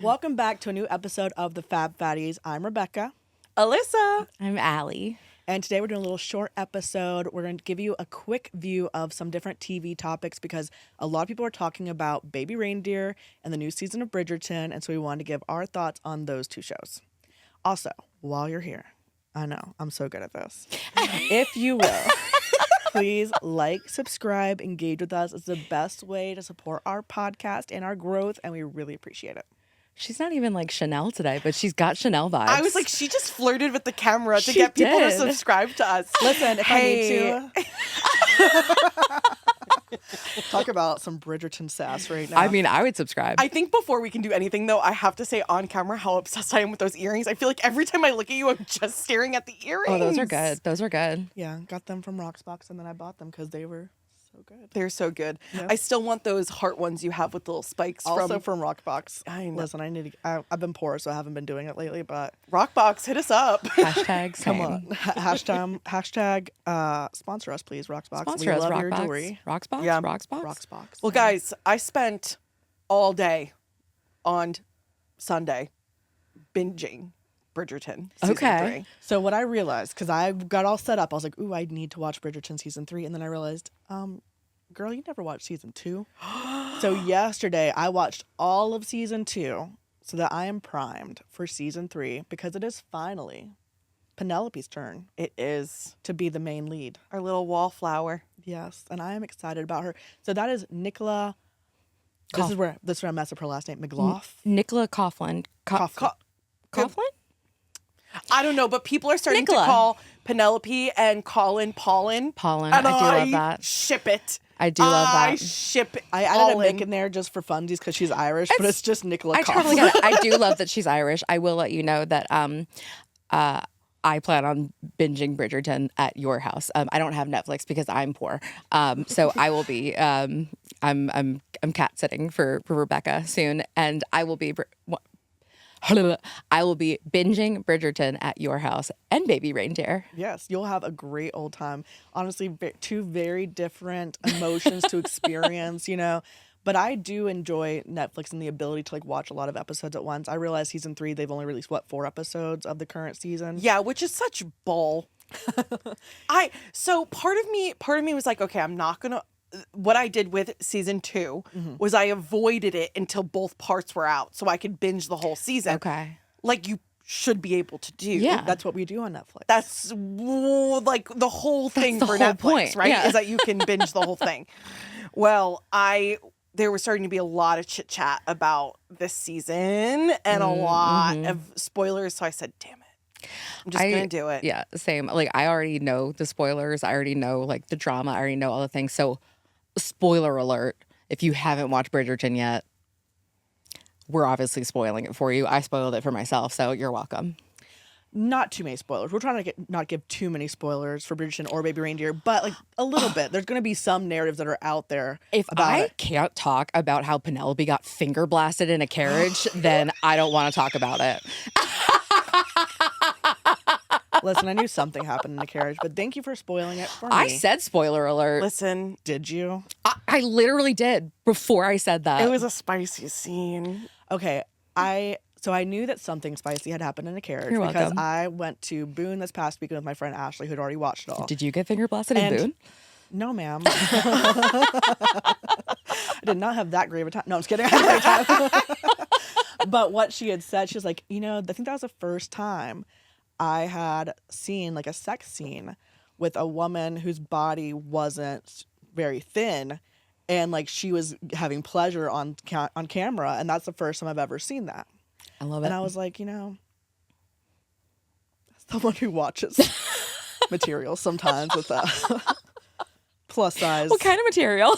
Welcome back to a new episode of the Fab Fatties. I'm Rebecca. Alyssa. I'm Allie. And today we're doing a little short episode. We're going to give you a quick view of some different TV topics because a lot of people are talking about Baby Reindeer and the new season of Bridgerton. And so we wanted to give our thoughts on those two shows. Also, while you're here, I know, I'm so good at this. If you will, please like, subscribe, engage with us. It's the best way to support our podcast and our growth, and we really appreciate it. She's not even like Chanel today, but she's got Chanel vibes. I was like, she just flirted with the camera to She get people to did. subscribe to us. Listen, if I need to talk about some Bridgerton sass right now. I mean, I would subscribe. I think before we can do anything, though, I have to say on camera how obsessed I am with those earrings. I feel like every time I look at you, I'm just staring at the earrings. Oh, those are good. Those are good. Yeah, got them from Roxbox, and then I bought them because they were so good. They're so good. Yeah. I still want those heart ones you have with little spikes Also from Roxbox. I know. Listen, I need to. I've been poor, so I haven't been doing it lately. But Rockbox. Hit us up. Hashtag come same. on, hashtag sponsor us, please. Roxbox. Sponsor We us, love your Rockbox. jewelry. Roxbox? Yeah. Roxbox? Roxbox. Well, guys, I spent all day on Sunday binging Bridgerton season Okay. 3. So what I realized, because I got all set up, I was like, "Ooh, I need to watch Bridgerton season 3," and then I realized, girl, you never watched season 2. So yesterday I watched all of season 2, so that I am primed for season 3 because it is finally Penelope's turn It is to be the main lead. our little wallflower. Yes, and I am excited about her. So that is Nicola. This is where I mess up her last name. McLaughlin. Nicola Coughlin. Coughlin. Coughlin? I don't know, but people are starting Nicola. to call Penelope and Colin Paulin. Pollen. And I do love that. Ship it. I do love I that. ship it. I added a Mick in there just for funsies because she's Irish, but it's just Nicola I Coughlin. totally get it. I do love that she's Irish. I will let you know that I plan on binging Bridgerton at your house. I don't have Netflix because I'm poor. So I will be I'm cat sitting for Rebecca soon, and I will be binging Bridgerton at your house and Baby Reindeer. Yes, you'll have a great old time. Honestly, two very different emotions to experience, you know. But I do enjoy Netflix and the ability to like watch a lot of episodes at once. I realize season 3, they've only released 4 episodes of the current season. Yeah, which is such bull. So part of me was like, okay, I'm not gonna. What I did with season 2 was I avoided it until both parts were out, so I could binge the whole season. Okay. Like you should be able to do. Yeah. That's what we do on Netflix. That's like the whole thing the for whole Netflix, point, right? yeah. Is that you can binge the whole thing. Well, there was starting to be a lot of chit chat about this season and a lot of spoilers. So I said, damn it. I'm just going to do it. Yeah, same. Like, I already know the spoilers. I already know, like, the drama. I already know all the things. So, spoiler alert, if you haven't watched Bridgerton yet, we're obviously spoiling it for you. I spoiled it for myself, so you're welcome. Not too many spoilers. We're trying to not give too many spoilers for Bridgerton or Baby Reindeer, but like a little bit. There's going to be some narratives that are out there If about I it. can't talk about how Penelope got finger blasted in a carriage, then I don't want to talk about it. Listen, I knew something happened in the carriage, but thank you for spoiling it for me. I said spoiler alert. Listen, Did you? I literally did before I said that. it was a spicy scene. Okay, So I knew that something spicy had happened in the carriage You're because welcome. I went to Boone this past weekend with my friend Ashley, who'd already watched it all. Did you get finger blasted in And- Boone? No, ma'am. I did not have that great of a time. No, I'm just kidding. I had a great time. But what she had said, she was like, you know, I think that was the first time I had seen like a sex scene with a woman whose body wasn't very thin, and like she was having pleasure on camera, and that's the first time I've ever seen that. I love it. And I was like, you know, as someone who watches material sometimes with plus size what kind of material?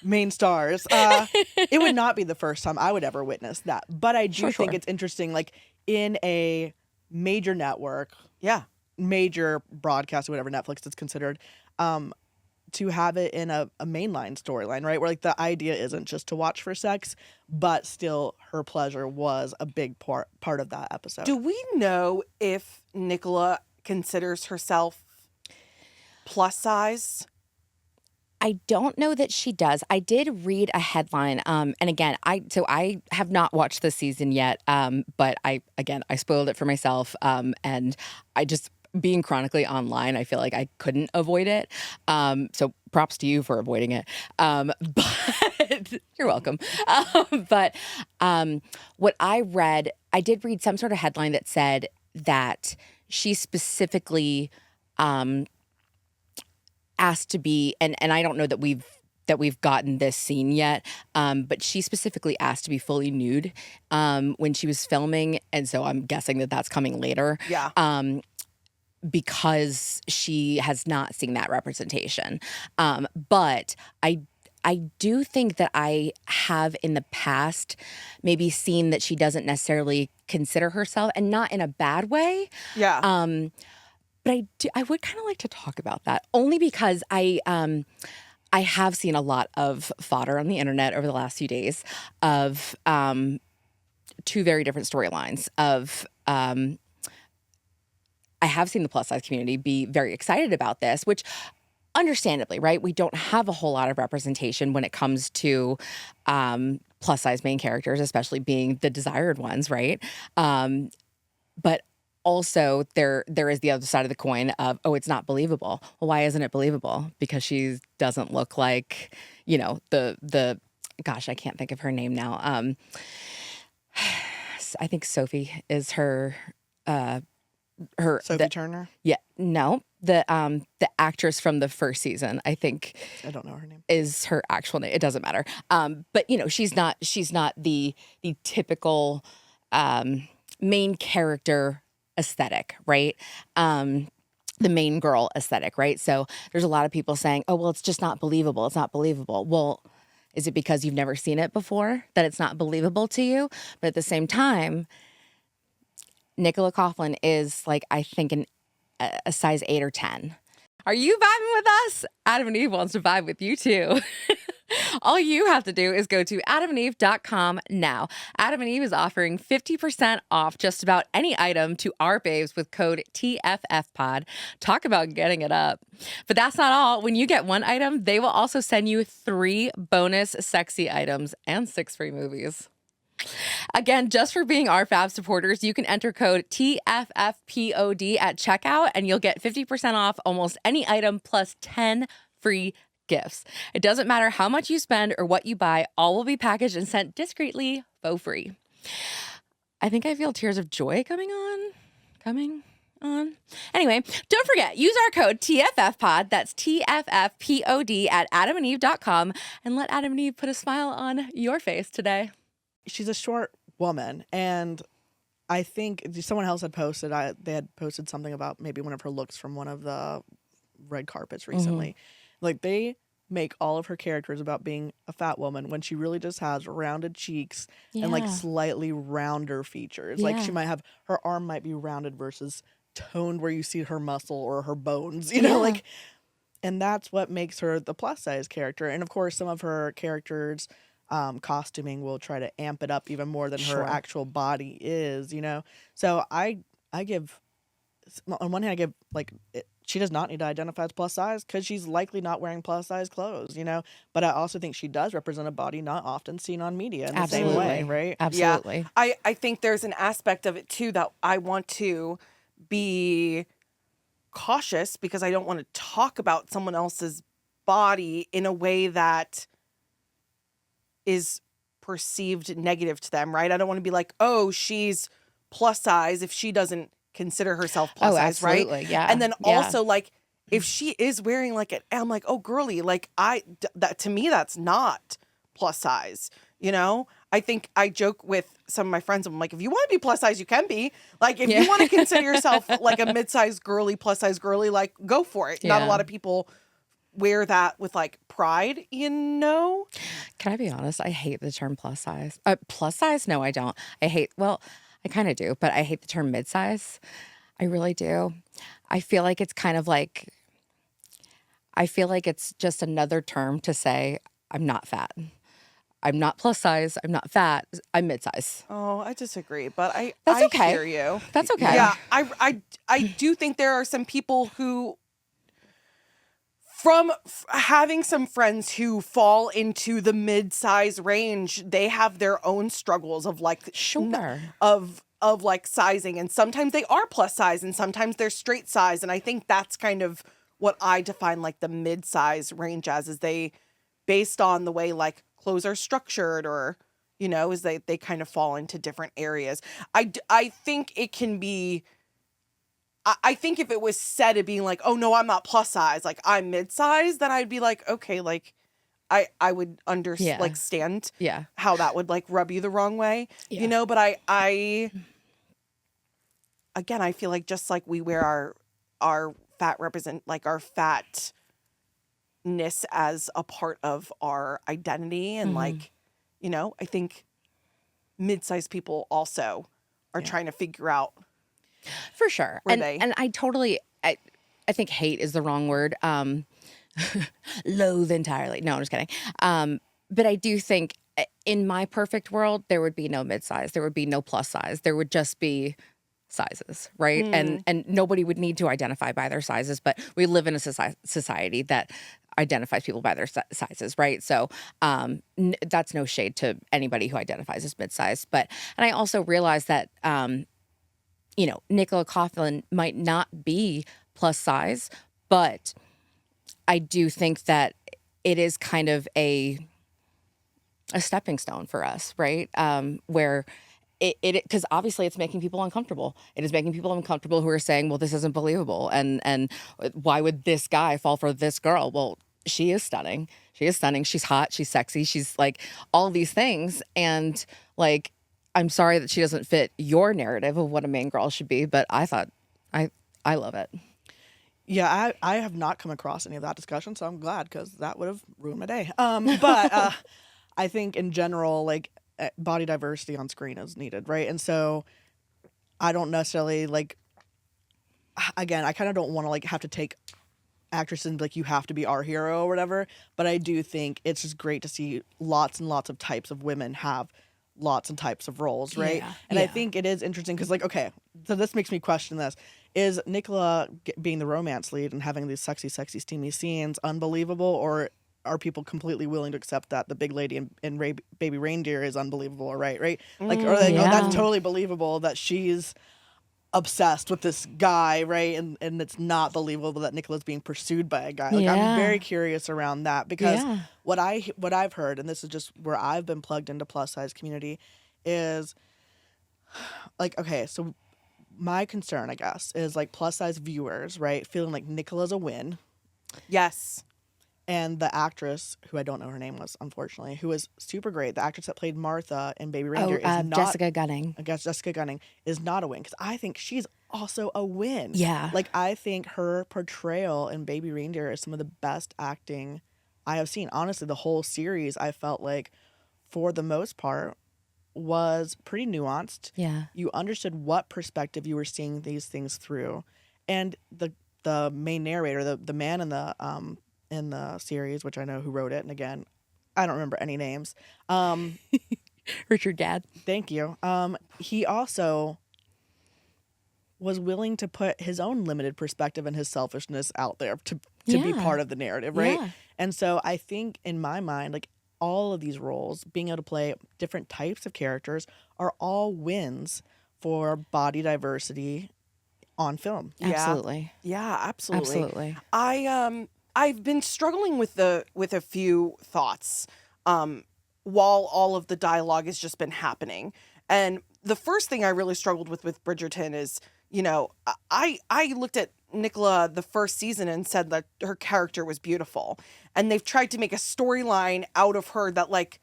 main stars, it would not be the first time I would ever witness that. But I do think Sure. it's interesting, like in a major network, Yeah. major broadcast, or whatever Netflix is considered, to have it in a mainline storyline, right? Where like the idea isn't just to watch for sex, but still her pleasure was a big part of that episode. Do we know if Nicola considers herself plus size? I don't know that she does. I did read a headline, and again, I have not watched the season yet, but I spoiled it for myself, and I just being chronically online, I feel like I couldn't avoid it. So props to you for avoiding it. But you're welcome. But what I read, I did read some sort of headline that said that she specifically asked to be, and I don't know that we've gotten this scene yet, but she specifically asked to be fully nude when she was filming, and so I'm guessing that that's coming later. Yeah. Because she has not seen that representation. But I do think that I have in the past maybe seen that she doesn't necessarily consider herself, and not in a bad way. Yeah. But I would kind of like to talk about that, only because I have seen a lot of fodder on the internet over the last few days of two very different storylines of I have seen the plus size community be very excited about this, which understandably, right? We don't have a whole lot of representation when it comes to plus size main characters, especially being the desired ones, right? But also there is the other side of the coin of, oh, it's not believable. Well, why isn't it believable? Because she doesn't look like, the gosh, I can't think of her name now. I think Sophie is her Sophie Turner. Yeah, no, the actress from the first season, I think. I don't know her name. Is her actual name? It doesn't matter. But she's not the typical main character aesthetic, right? The main girl aesthetic, right? So there's a lot of people saying, "Oh, well, it's just not believable. It's not believable." Well, is it because you've never seen it before that it's not believable to you? But at the same time, Nicola Coughlan is like, I think, a size 8 or 10. Are you vibing with us? Adam and Eve wants to vibe with you too. All you have to do is go to adamandeve.com now. Adam and Eve is offering 50% off just about any item to our babes with code TFFPod. Talk about getting it up. But that's not all. When you get one item, they will also send you 3 bonus sexy items and 6 free movies. Again, just for being our Fab supporters, you can enter code TFFPOD at checkout and you'll get 50% off almost any item plus 10 free gifts. It doesn't matter how much you spend or what you buy, all will be packaged and sent discreetly for free. I think I feel tears of joy coming on. Anyway, don't forget, use our code TFFPOD, that's TFFPOD at adamandeve.com, and let Adam and Eve put a smile on your face today. She's a short woman, and I think someone else had posted, they had posted something about maybe one of her looks from one of the red carpets recently. Mm-hmm. Like, they make all of her characters about being a fat woman when she really just has rounded cheeks and like slightly rounder features. Like, she might have, her arm might be rounded versus toned where you see her muscle or her bones, like, and that's what makes her the plus size character. And of course, some of her characters costuming will try to amp it up even more than her actual body is, So I give, on one hand, I give, like, she does not need to identify as plus size because she's likely not wearing plus size clothes, But I also think she does represent a body not often seen on media in the same way, right? Absolutely. Yeah. I think there's an aspect of it too that I want to be cautious because I don't want to talk about someone else's body in a way that is perceived negative to them, right? I don't want to be like, oh, she's plus size if she doesn't consider herself plus size, right? Yeah. And then also, like, if she is wearing like it, I'm like, oh, girly, like that to me, that's not plus size. I think I joke with some of my friends. I'm like, if you want to be plus size, you can be. Like, if you want to consider yourself like a mid-sized girly, plus size girly, like, go for it. Not a lot of people wear that with like pride, Can I be honest? I hate the term plus size. Plus size? No, I don't. I kind of do, but I hate the term mid-size. I really do. I feel like it's kind of like, I feel like it's just another term to say I'm not fat. I'm not plus size. I'm not fat. I'm mid-size. Oh, I disagree, but I okay. hear you. That's okay. Yeah, I do think there are some people who from having some friends who fall into the mid-size range, they have their own struggles of like Sure. of like sizing, and sometimes they are plus size and sometimes they're straight size, and I think that's kind of what I define like the mid-size range as, is they based on the way like clothes are structured, or is they kind of fall into different areas. I think it can be I think if it was said it being like, oh no, I'm not plus size, like I'm mid-size, then I'd be like, okay, like I would like stand how that would like rub you the wrong way, but I again, I feel like just like we wear our fat like our fatness as a part of our identity, and like, I think mid-sized people also are trying to figure out. For sure. Were And they? and I totally I think hate is the wrong word. Loathe entirely. No, I'm just kidding. But I do think in my perfect world, there would be no mid-size. There would be no plus size. There would just be sizes, right? And nobody would need to identify by their sizes, but we live in a society that identifies people by their sizes, right? So that's no shade to anybody who identifies as mid-size. And I also realize that Nicola Coughlan might not be plus size, but I do think that it is kind of a stepping stone for us, right? Where it because obviously it's making people uncomfortable. It is making people uncomfortable who are saying, well, this isn't believable. And why would this guy fall for this girl? Well, she is stunning. She is stunning. She's hot. She's sexy. She's like all these things. And like, I'm sorry that she doesn't fit your narrative of what a main girl should be, but I thought I love it. Yeah, I have not come across any of that discussion, so I'm glad, because that would have ruined my day. But I think in general, like body diversity on screen is needed, right? And so I don't necessarily like. Again, I kind of don't want to like have to take actresses and be like, you have to be our hero or whatever. But I do think it's just great to see lots and lots of types of women have lots and types of roles, right? Yeah, and I yeah. think it is interesting because, like, okay, so this makes me question this. Is Nicola being the romance lead and having these sexy, steamy scenes unbelievable, or are people completely willing to accept that the big lady in Baby Reindeer is unbelievable, or right? Like, or like, oh, Yeah. that's totally believable that she's obsessed with this guy, right? And it's not believable that Nicola's being pursued by a guy. Like, I'm Yeah. very curious around that, because Yeah. what I've heard, and this is just where I've been plugged into plus size community, is like, okay, so my concern, I guess, is like plus size viewers, right, feeling like Nicola's a win, Yes. and the actress, who I don't know her name was, unfortunately, who was super great, the actress that played Martha in Baby Reindeer, is not Jessica Gunning. I guess Jessica Gunning is not a win, because I think she's also a win. Yeah. Like, I think her portrayal in Baby Reindeer is some of the best acting I have seen. Honestly, the whole series, I felt like, for the most part, was pretty nuanced. Yeah. You understood what perspective you were seeing these things through. And the main narrator, the man in the series, which I know who wrote it, and again, I don't remember any names. Richard Gadd. Thank you. He also was willing to put his own limited perspective and his selfishness out there to be Yeah. part of the narrative, right? Yeah. And so I think, in my mind, like, all of these roles, being able to play different types of characters, are all wins for body diversity on film. Yeah. Absolutely. Yeah, absolutely. Absolutely. I've been struggling with a few thoughts while all of the dialogue has just been happening. And the first thing I really struggled with Bridgerton is, I looked at Nicola the first season and said that her character was beautiful. And they've tried to make a storyline out of her that, like,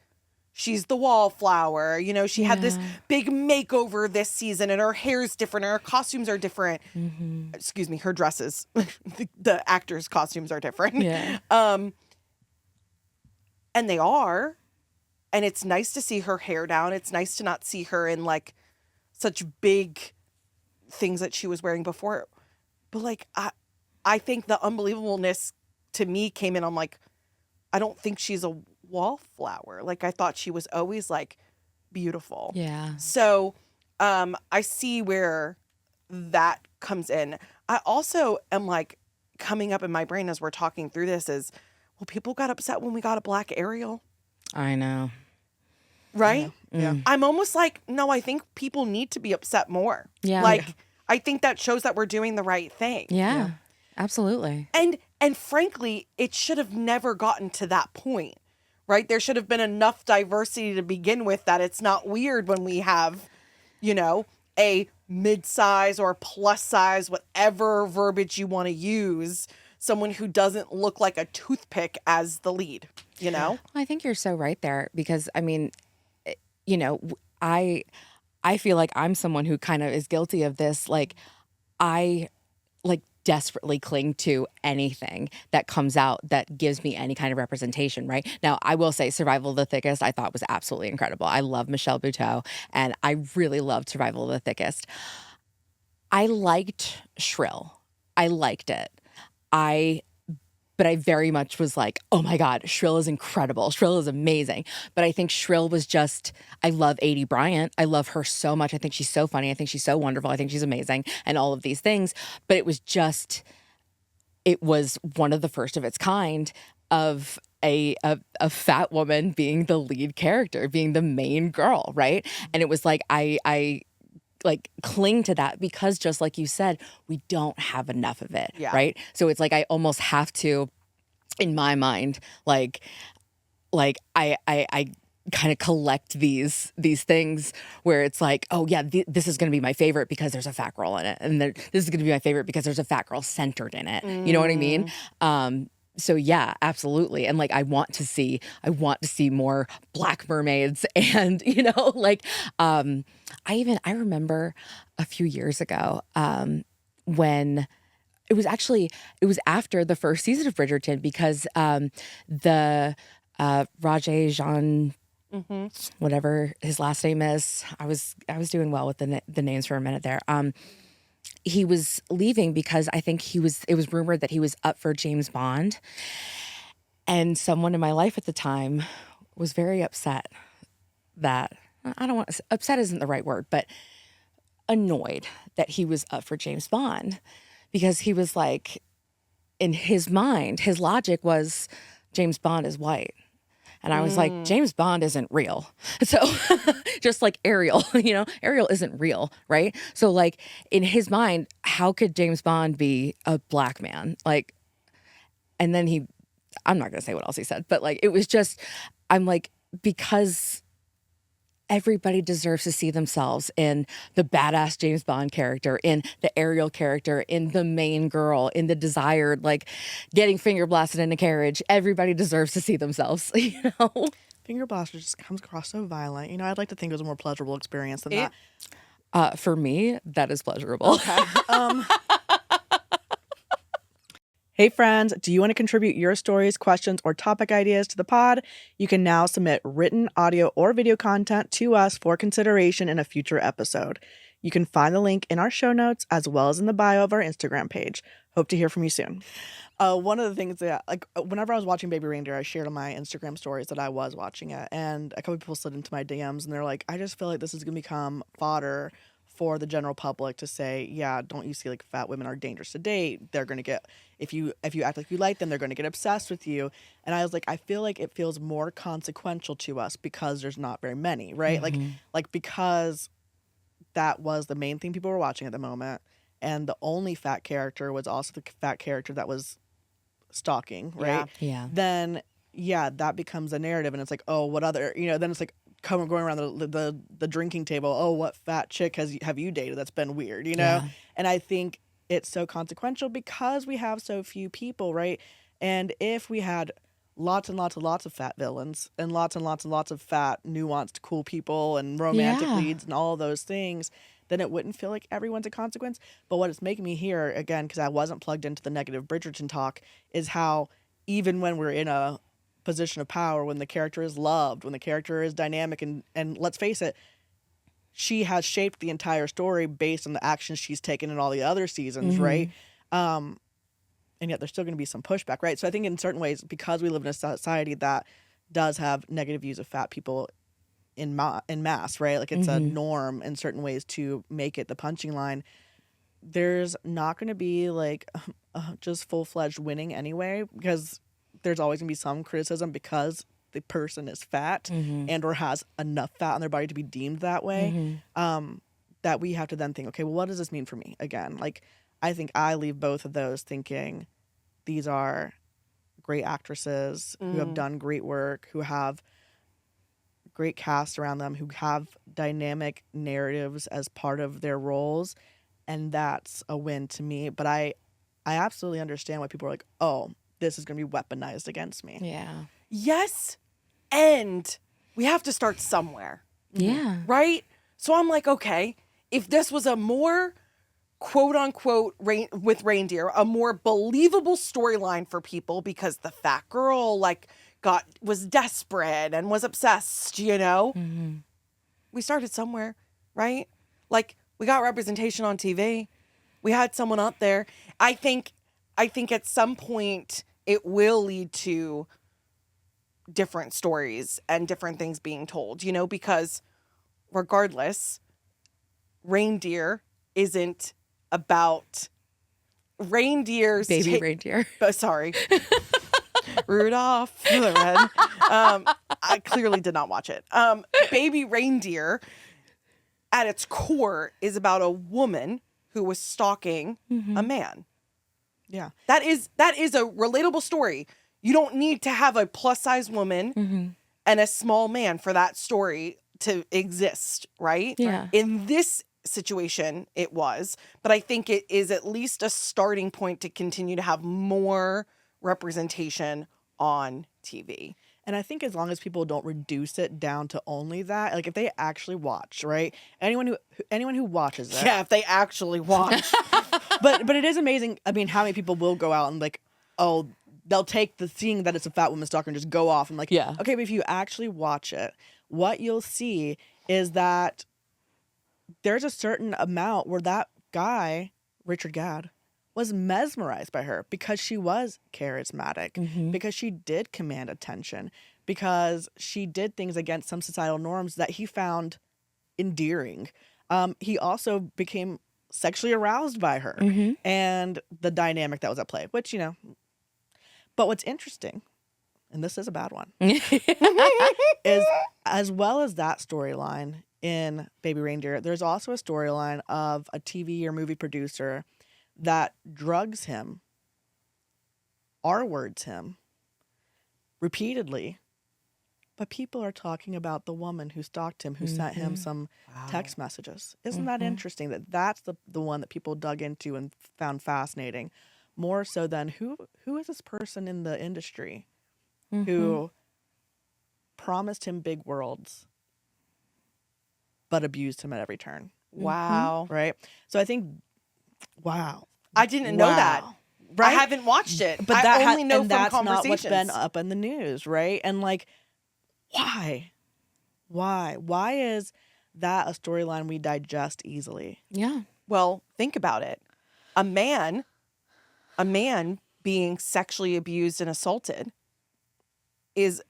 she's the wallflower. She had this big makeover this season, and her hair's different, and her costumes are different. Mm-hmm. Excuse me, her dresses. the actors' costumes are different. Yeah. And they are. And it's nice to see her hair down. It's nice to not see her in, like, such big things that she was wearing before. But, like, I think the unbelievableness to me came in. I'm like, I don't think she's a wallflower. Like, I thought she was always, like, beautiful. Yeah. So I see where that comes in. I also am like, coming up in my brain as we're talking through this is, well, people got upset when we got a black Ariel, I know. right? Yeah. I'm almost like, no, I think people need to be upset more. Yeah. Like, I think that shows that we're doing the right thing. Yeah. Absolutely. And frankly, it should have never gotten to that point, right? There should have been enough diversity to begin with that it's not weird when we have, you know, a mid-size or plus size, whatever verbiage you want to use, someone who doesn't look like a toothpick as the lead, you know? I think you're so right there because I mean, you know, I feel like I'm someone who kind of is guilty of this. Like I like desperately cling to anything that comes out that gives me any kind of representation, right? Now, I will say Survival of the Thickest I thought was absolutely incredible. I love Michelle Buteau and I really loved Survival of the Thickest. I liked Shrill. I liked it. But I very much was like, oh my God, Shrill is incredible. Shrill is amazing. But I think Shrill was just, I love Adie Bryant. I love her so much. I think she's so funny. I think she's so wonderful. I think she's amazing and all of these things. But it was just, it was one of the first of its kind of a fat woman being the lead character, being the main girl, right? And it was like, I like cling to that because just like you said, we don't have enough of it, right? So it's like I almost have to, in my mind, like I kind of collect these things where it's like, oh yeah, this is going to be my favorite because there's a fat girl in it, and this is going to be my favorite because there's a fat girl centered in it. You know what I mean? So yeah, absolutely. And like, I want to see more Black mermaids and, you know, like, I remember a few years ago, when it was after the first season of Bridgerton because, the, Rajay Jean, whatever his last name is, I was doing well with the names for a minute there. He was leaving because I think it was rumored that he was up for James Bond. And someone in my life at the time was very upset that, upset isn't the right word, but annoyed that he was up for James Bond because he was like, in his mind, his logic was James Bond is white. And I was like, James Bond isn't real. So just like Ariel, you know, Ariel isn't real, right? So like in his mind, how could James Bond be a Black man? Like, and then I'm not going to say what else he said, but like, it was just, I'm like, because everybody deserves to see themselves in the badass James Bond character, in the Ariel character, in the main girl, in the desired, like getting finger blasted in a carriage. Everybody deserves to see themselves, you know? Finger blaster just comes across so violent. You know, I'd like to think it was a more pleasurable experience than that. For me, that is pleasurable. Okay. Hey friends, do you want to contribute your stories, questions, or topic ideas to the pod? You can now submit written, audio, or video content to us for consideration in a future episode. You can find the link in our show notes as well as in the bio of our Instagram page. Hope to hear from you soon. One of the things that, like, whenever I was watching Baby Reindeer, I shared on my Instagram stories that I was watching it, and a couple people slid into my DMs, and they're like, I just feel like this is going to become fodder for the general public to say, yeah, don't you see like fat women are dangerous to date? They're going to get, if you act like you like them, they're going to get obsessed with you. And I was like, I feel like it feels more consequential to us because there's not very many, right? Like because that was the main thing people were watching at the moment. And the only fat character was also the fat character that was stalking, right? Yeah. Then, yeah, that becomes a narrative. And it's like, oh, what other, you know, then it's like, going around the drinking table, oh, what fat chick have you dated that's been weird, you know? Yeah. And I think it's so consequential because we have so few people, right? And if we had lots and lots and lots of fat villains and lots and lots and lots of fat, nuanced, cool people and romantic leads and all of those things, then it wouldn't feel like everyone's a consequence. But what it's making me hear, again, because I wasn't plugged into the negative Bridgerton talk, is how even when we're in a position of power, when the character is loved, when the character is dynamic, and let's face it, she has shaped the entire story based on the actions she's taken in all the other seasons, right? And yet there's still going to be some pushback, right? So I think in certain ways, because we live in a society that does have negative views of fat people in mass, right? Like it's a norm in certain ways to make it the punching line. there's not going to be like just full-fledged winning anyway, because there's always going to be some criticism because the person is fat and or has enough fat on their body to be deemed that way. That we have to then think, okay, well, what does this mean for me? Again, like, I think I leave both of those thinking these are great actresses who have done great work, who have great cast around them, who have dynamic narratives as part of their roles, and that's a win to me. But I absolutely understand why people are like, oh, this is going to be weaponized against me. Yeah. Yes, and we have to start somewhere. Yeah. Right? So I'm like, okay, if this was a more quote unquote with reindeer, a more believable storyline for people because the fat girl like was desperate and was obsessed, you know? We started somewhere, right? Like, we got representation on TV. We had someone up there. I think at some point it will lead to different stories and different things being told, you know, because regardless, reindeer isn't about reindeers. Baby reindeer. Sorry. Rudolph the Red. I clearly did not watch it. Baby Reindeer, at its core, is about a woman who was stalking a man. Yeah. That is a relatable story. You don't need to have a plus-size woman and a small man for that story to exist, right? Yeah. In this situation, it was. But I think it is at least a starting point to continue to have more representation on TV. And I think as long as people don't reduce it down to only that, like if they actually watch, right? Anyone who watches it. Yeah, if they actually watch. But it is amazing. I mean, how many people will go out and like, oh, they'll take the seeing that it's a fat woman stalker and just go off and like, Yeah. Okay, but if you actually watch it, what you'll see is that there's a certain amount where that guy, Richard Gadd, was mesmerized by her because she was charismatic, because she did command attention, because she did things against some societal norms that he found endearing. He also became sexually aroused by her and the dynamic that was at play, which, you know. But what's interesting, and this is a bad one, is as well as that storyline in Baby Reindeer, there's also a storyline of a TV or movie producer that drugs him, R-words him repeatedly, but people are talking about the woman who stalked him, who sent him some text messages. Isn't that interesting that that's the one that people dug into and found fascinating, more so than who is this person in the industry who promised him big worlds but abused him at every turn. Wow. Right? So I think, wow. I didn't know that. Right? I haven't watched it. But I only know and from that's conversations. not what's been up in the news, right? And like, why? Why is that a storyline we digest easily? Yeah. Well, think about it. A man being sexually abused and assaulted is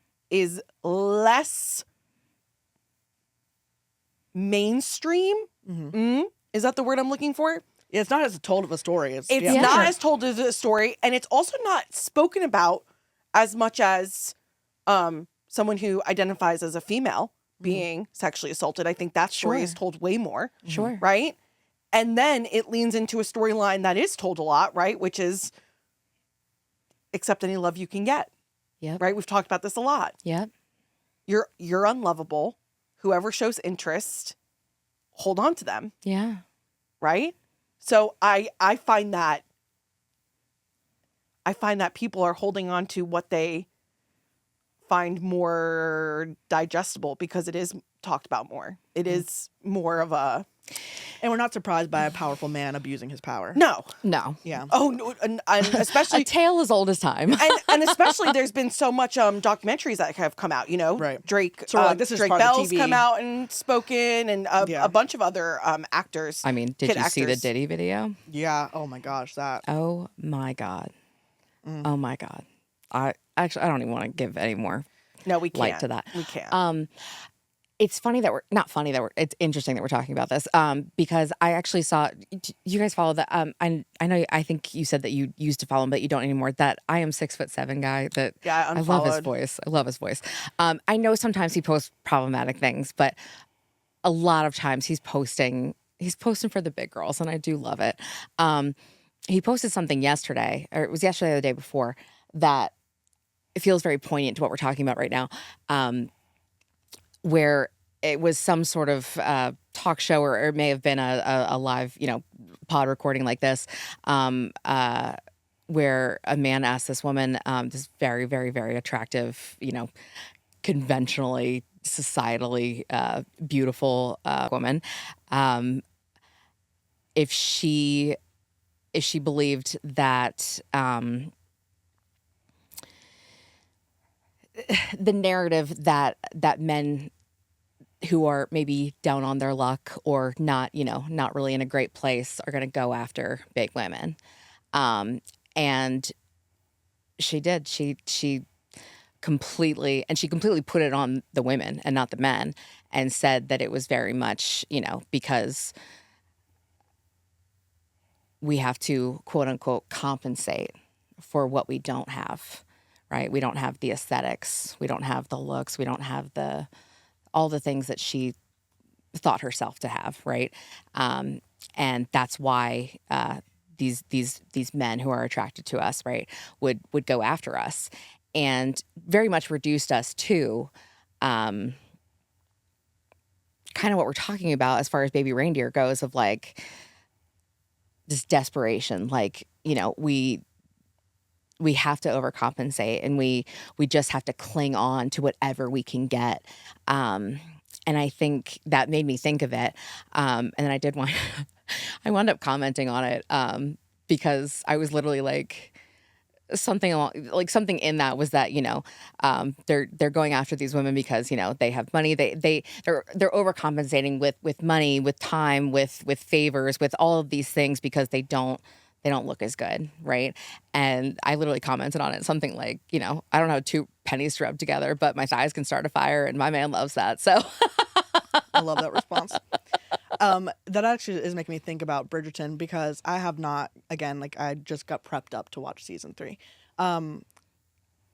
less mainstream. Is that the word I'm looking for? It's not as told of a story. It's not as told as a story, and it's also not spoken about as much as someone who identifies as a female being sexually assaulted. I think that story is told way more. Sure. Right? And then it leans into a storyline that is told a lot, right? Which is accept any love you can get. Yep. Right? We've talked about this a lot. Yep. You're unlovable. Whoever shows interest, hold on to them. Yeah. Right? So I find that people are holding on to what they find more digestible because it is talked about more. It is more of a... And we're not surprised by a powerful man abusing his power. No. No. Yeah. Oh, no, and especially... A tale as old as time. and especially there's been so much documentaries that have come out, you know? Right. Drake, So like, this is Drake part of Bell's TV. come out and spoken, and a bunch of other actors. I mean, did kid you see the actors. Diddy video? Yeah. Oh my gosh, that. Oh my God. Oh my God. I don't even want to give any more No, we can't. light to that. We can't. It's funny that we're not funny that we're. It's interesting that we're talking about this because I actually saw you guys follow that. I know. I think you said that you used to follow him, but you don't anymore. That I am 6'7" guy. That Yeah, I love his unfollowed. voice. I love his voice. I know sometimes he posts problematic things, but a lot of times he's posting for the big girls, and I do love it. He posted something yesterday, or it was yesterday or the day before, that it feels very poignant to what we're talking about right now. Where it was some sort of talk show, or it may have been a live, pod recording like this, where a man asked this woman, this very, very, very attractive, conventionally, societally beautiful woman, if she believed that the narrative that men who are maybe down on their luck or not really in a great place are going to go after big women. And she did. She completely put it on the women and not the men, and said that it was very much, because we have to, quote unquote, compensate for what we don't have, right? We don't have the aesthetics. We don't have the looks. We don't have all the things that she thought herself to have, right? And that's why these men who are attracted to us, right, would go after us, and very much reduced us to kind of what we're talking about as far as Baby Reindeer goes, of like this desperation, like, we have to overcompensate, and we just have to cling on to whatever we can get. And I think that made me think of it. And then I did I wound up commenting on it because I was literally like, something in that was that, they're going after these women because, they have money. They're overcompensating with money, with time, with favors, with all of these things, because they don't look as good, right? And I literally commented on it, something like, I don't know, 2 pennies to rub together, but my thighs can start a fire, and my man loves that. So I love that response. That actually is making me think about Bridgerton, because I have not, again, like, I just got prepped up to watch season 3.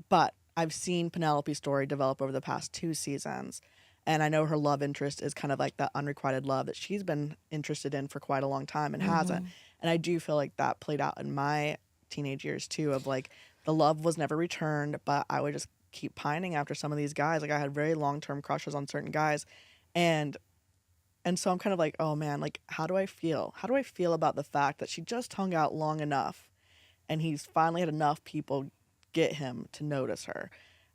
But I've seen Penelope's story develop over the past 2 seasons. And I know her love interest is kind of like that unrequited love that she's been interested in for quite a long time and hasn't. And I do feel like that played out in my teenage years too, of like, the love was never returned, but I would just keep pining after some of these guys. Like, I had very long-term crushes on certain guys. And so I'm kind of like, oh man, like, how do I feel? How do I feel about the fact that she just hung out long enough and he's finally had enough people get him to notice her?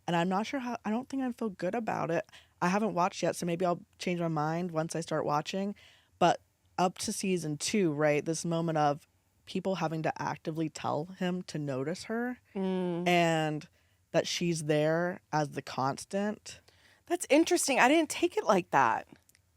And I'm not sure how, I don't think I'd feel good about it. I haven't watched yet, so maybe I'll change my mind once I start watching. But up to season 2, right, this moment of people having to actively tell him to notice her and that she's there as the constant. That's interesting. I didn't take it like that.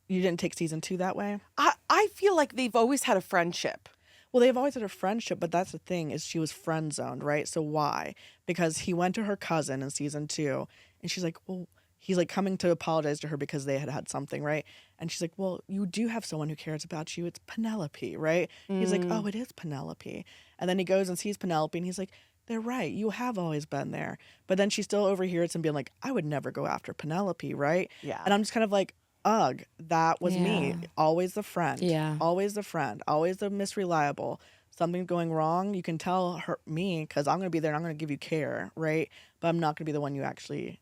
You didn't take season 2 that way? I feel like they've always had a friendship. Well, they've always had a friendship, but that's the thing, is she was friend zoned, right? So why? Because he went to her cousin in season 2, and she's like, well, he's like coming to apologize to her because they had something, right? And she's like, well, you do have someone who cares about you. It's Penelope, right? He's like, oh, it is Penelope. And then he goes and sees Penelope, and he's like, they're right. You have always been there. But then she still overhears him being like, I would never go after Penelope, right? Yeah. And I'm just kind of like, ugh, that was me. Yeah. Always the friend. Yeah. Always the friend. Always the misreliable. Something's going wrong, you can tell me, because I'm going to be there and I'm going to give you care, right? But I'm not going to be the one you actually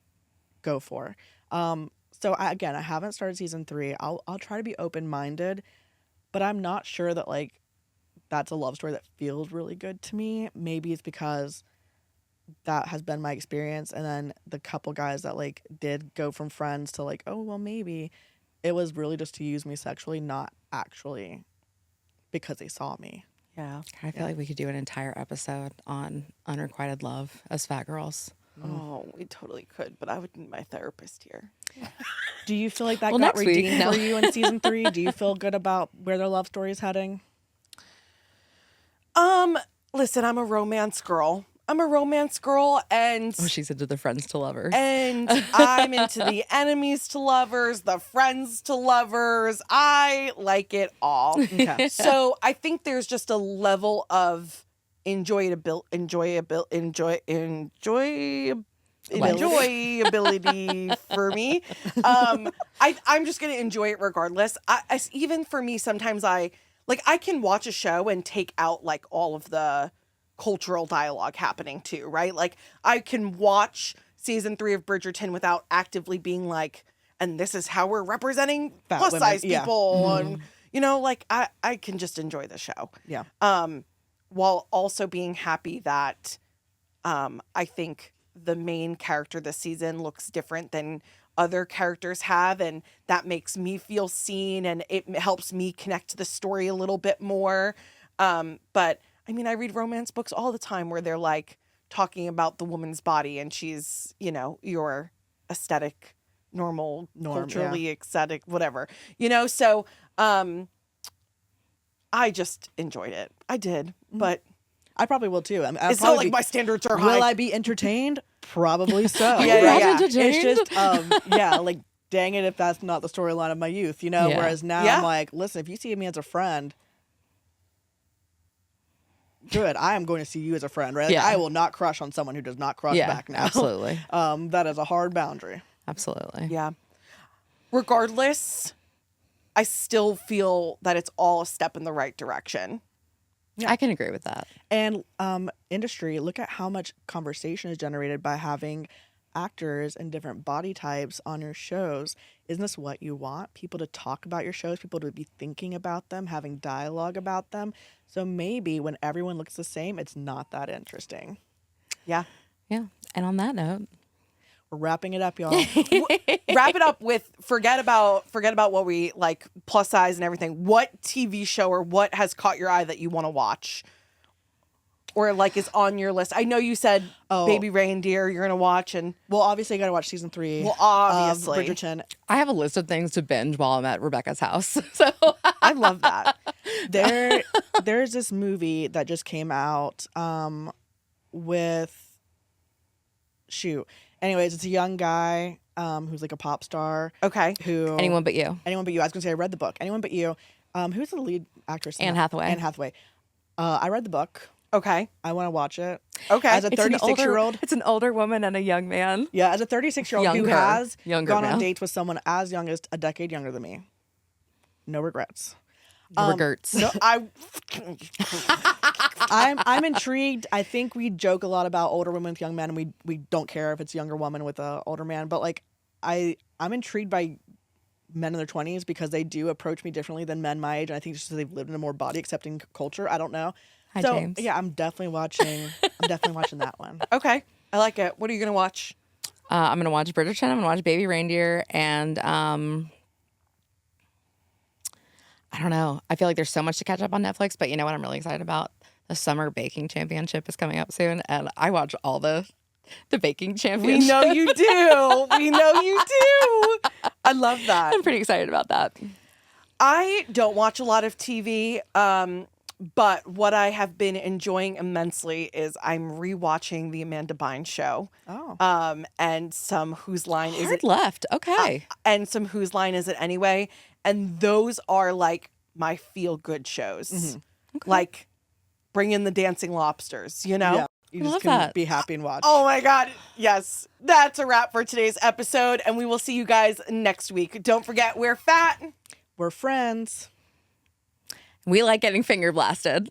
go for. So I haven't started season 3. I'll try to be open-minded, but I'm not sure that, like, that's a love story that feels really good to me. Maybe it's because that has been my experience, and then the couple guys that, like, did go from friends to, like, oh, well, maybe it was really just to use me sexually, not actually because they saw me. Yeah. I feel like we could do an entire episode on unrequited love as fat girls. Oh, we totally could, but I would need my therapist here. Do you feel like that Well, got next week, redeemed no. for you in season 3? Do you feel good about where their love story is heading? Listen, I'm a romance girl. I'm a romance girl, and Oh, she's into the friends to lovers. and I'm into the enemies to lovers, the friends to lovers. I like it all. Okay. So I think there's just a level of enjoyability for me. I'm just gonna enjoy it regardless. Even for me, sometimes I can watch a show and take out like all of the cultural dialogue happening too, right? Like I can watch season 3 of Bridgerton without actively being like, and this is how we're representing Fat plus women, size yeah. people, and like I can just enjoy the show. Yeah. While also being happy that I think the main character this season looks different than other characters have, and that makes me feel seen, and it helps me connect to the story a little bit more. But I mean, I read romance books all the time where they're like talking about the woman's body, and she's, your aesthetic, norm, culturally aesthetic, whatever, so I just enjoyed it. I did, but I probably will too. I mean, it's not like my standards are high. Will I be entertained? Probably so. Yeah. It's just, like, dang it if that's not the storyline of my youth, Yeah. Whereas now Yeah. I'm like, listen, if you see me as a friend, good. I am going to see you as a friend, right? Like, Yeah. I will not crush on someone who does not crush back now. Absolutely. That is a hard boundary. Absolutely. Yeah. Regardless, I still feel that it's all a step in the right direction. I can agree with that. And industry, look at how much conversation is generated by having actors and different body types on your shows. Isn't this what you want? People to talk about your shows, people to be thinking about them, having dialogue about them. So maybe when everyone looks the same, it's not that interesting. Yeah. Yeah. And on that note, We're wrapping it up, y'all. Wrap it up with forget about what we like, plus size and everything. What TV show or what has caught your eye that you want to watch? Or like is on your list? I know you said Baby Reindeer you're gonna watch, and Well, obviously, you got to watch season 3. Well, obviously. of Bridgerton. I have a list of things to binge while I'm at Rebecca's house. So I love that. There's this movie that just came out with anyways, it's a young guy who's like a pop star. Okay. Who Anyone But You. Anyone But You. I was gonna say I read the book. Anyone But You. Who's the lead actress? in Anne that? Hathaway. Anne Hathaway. I read the book. Okay. I want to watch it. Okay. As a 36-year-old. It's an older woman and a young man. Yeah, as a 36-year-old who Younger. has Younger gone on now. dates with someone as young as a decade younger than me. No regrets. Regerts. No, I'm intrigued. I think we joke a lot about older women with young men, and we don't care if it's a younger woman with an older man. But like, I'm intrigued by men in their 20s because they do approach me differently than men my age, and I think it's just they've lived in a more body accepting culture. I don't know. Hi, So James. yeah, I'm definitely watching. I'm definitely watching that one. okay. I like it. What are you gonna watch? I'm going to watch Bridgerton. I'm going to watch Baby Reindeer. And I don't know. I feel like there's so much to catch up on Netflix. But you know what I'm really excited about? The Summer Baking Championship is coming up soon. And I watch all the baking championship. We know you do. We know you do. I love that. I'm pretty excited about that. I don't watch a lot of TV, but what I have been enjoying immensely is I'm rewatching the Amanda Bynes show. Oh. And some Whose Line Is Hard It? left. Okay. And some Whose Line Is It Anyway? And those are like my feel good shows. Like bring in the dancing lobsters, Yeah. You I just love can that. be happy and watch. Oh my God. Yes. That's a wrap for today's episode. And we will see you guys next week. Don't forget, we're fat. We're friends. We like getting finger blasted.